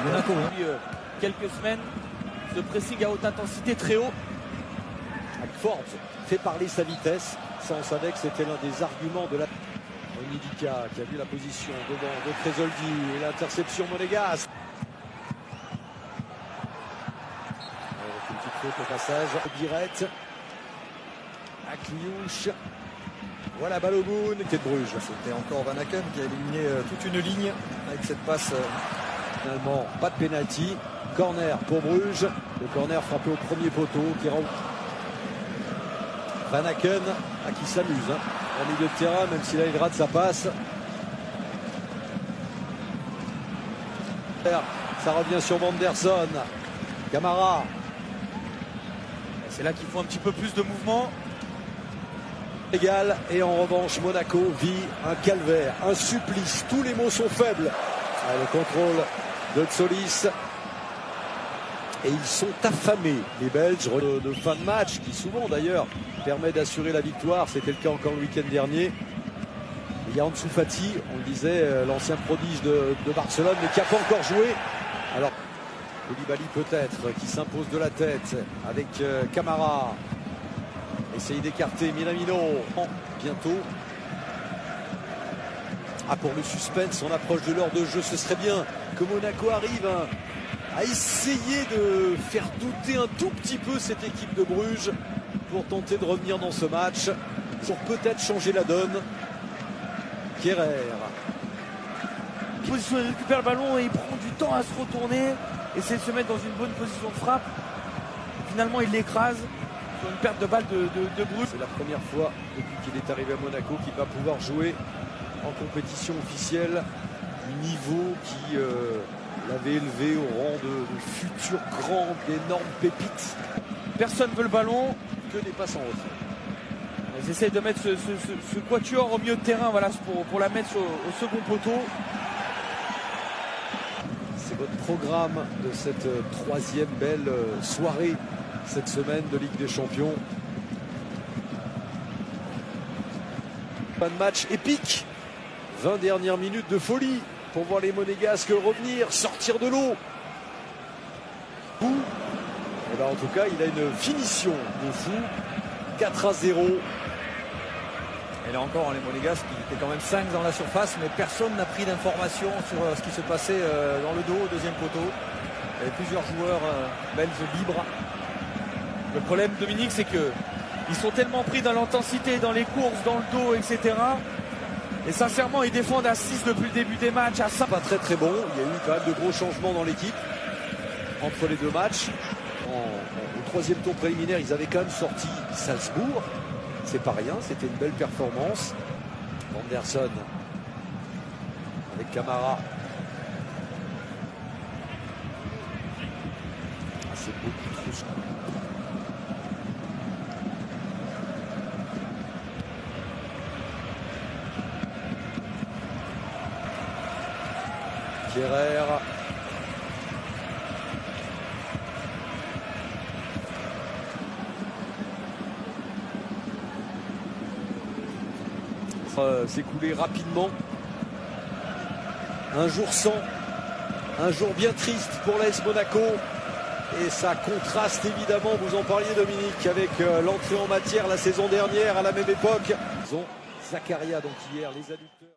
Monaco. Depuis quelques semaines, ce pressing à haute intensité très haut. Forbes fait parler sa vitesse. Ça, on savait que c'était l'un des arguments de la... Onidika qui a vu la position devant de Tresoldi et l'interception monégasque. Avec une petite faute au passage. Birette. Akliouche. Voilà Balogun qui est de Bruges. C'était encore Van Aken qui a éliminé toute une ligne avec cette passe. Finalement, pas de pénalty. Corner pour Bruges. Le corner frappé au premier poteau qui rend... Van Aken qui s'amuse en milieu de terrain, même s'il a une rate, ça passe. Ça revient sur Manderson. Camara. C'est là qu'il faut un petit peu plus de mouvement. Égal. Et en revanche, Monaco vit un calvaire, un supplice. Tous les mots sont faibles. Le contrôle de Tsolis. Et ils sont affamés, les Belges, de fin de match, qui souvent d'ailleurs permet d'assurer la victoire. C'était le cas encore le week-end dernier. Il y a Ansu Fati, on le disait, l'ancien prodige de Barcelone, mais qui n'a pas encore joué. Alors, Koulibaly peut-être, qui s'impose de la tête avec Camara. Essaye d'écarter Minamino. Bientôt. Pour le suspense, on approche de l'heure de jeu. Ce serait bien que Monaco arrive à essayer de faire douter un tout petit peu cette équipe de Bruges pour tenter de revenir dans ce match, pour peut-être changer la donne. Kerrer. Il récupère le ballon et il prend du temps à se retourner, essaie de se mettre dans une bonne position de frappe. Finalement, il l'écrase sur une perte de balle de Bruges. C'est la première fois depuis qu'il est arrivé à Monaco qu'il va pouvoir jouer en compétition officielle du niveau qui l'avait élevé au rang de futur grand, d'énormes pépites. Personne veut le ballon. Que des passes en retrait. Ils essayent de mettre ce quatuor au milieu de terrain, voilà, pour la mettre au second poteau. C'est votre programme de cette troisième belle soirée cette semaine de Ligue des Champions. Pas de match épique. 20 dernières minutes de folie pour voir les Monégasques revenir, sortir de l'eau. Et ben en tout cas, il a une finition de fou. 4-0. Et là encore, les Monégasques qui étaient quand même 5 dans la surface, mais personne n'a pris d'informations sur ce qui se passait dans le dos, au deuxième poteau. Il y avait plusieurs joueurs belges libres. Le problème, Dominique, c'est que ils sont tellement pris dans l'intensité, dans les courses, dans le dos, etc. Et sincèrement, ils défendent à 6 depuis le début des matchs, à 5. Pas très très bon. Il y a eu quand même de gros changements dans l'équipe entre les deux matchs. Au troisième tour préliminaire, ils avaient quand même sorti Salzbourg. C'est pas rien, c'était une belle performance. Anderson avec Camara. C'est beaucoup trop chaud. Kerrer. S'écouler rapidement. Un jour sans, un jour bien triste pour l'AS Monaco. Et ça contraste évidemment, vous en parliez Dominique, avec l'entrée en matière la saison dernière à la même époque. Ils ont Zakaria donc hier, les adducteurs.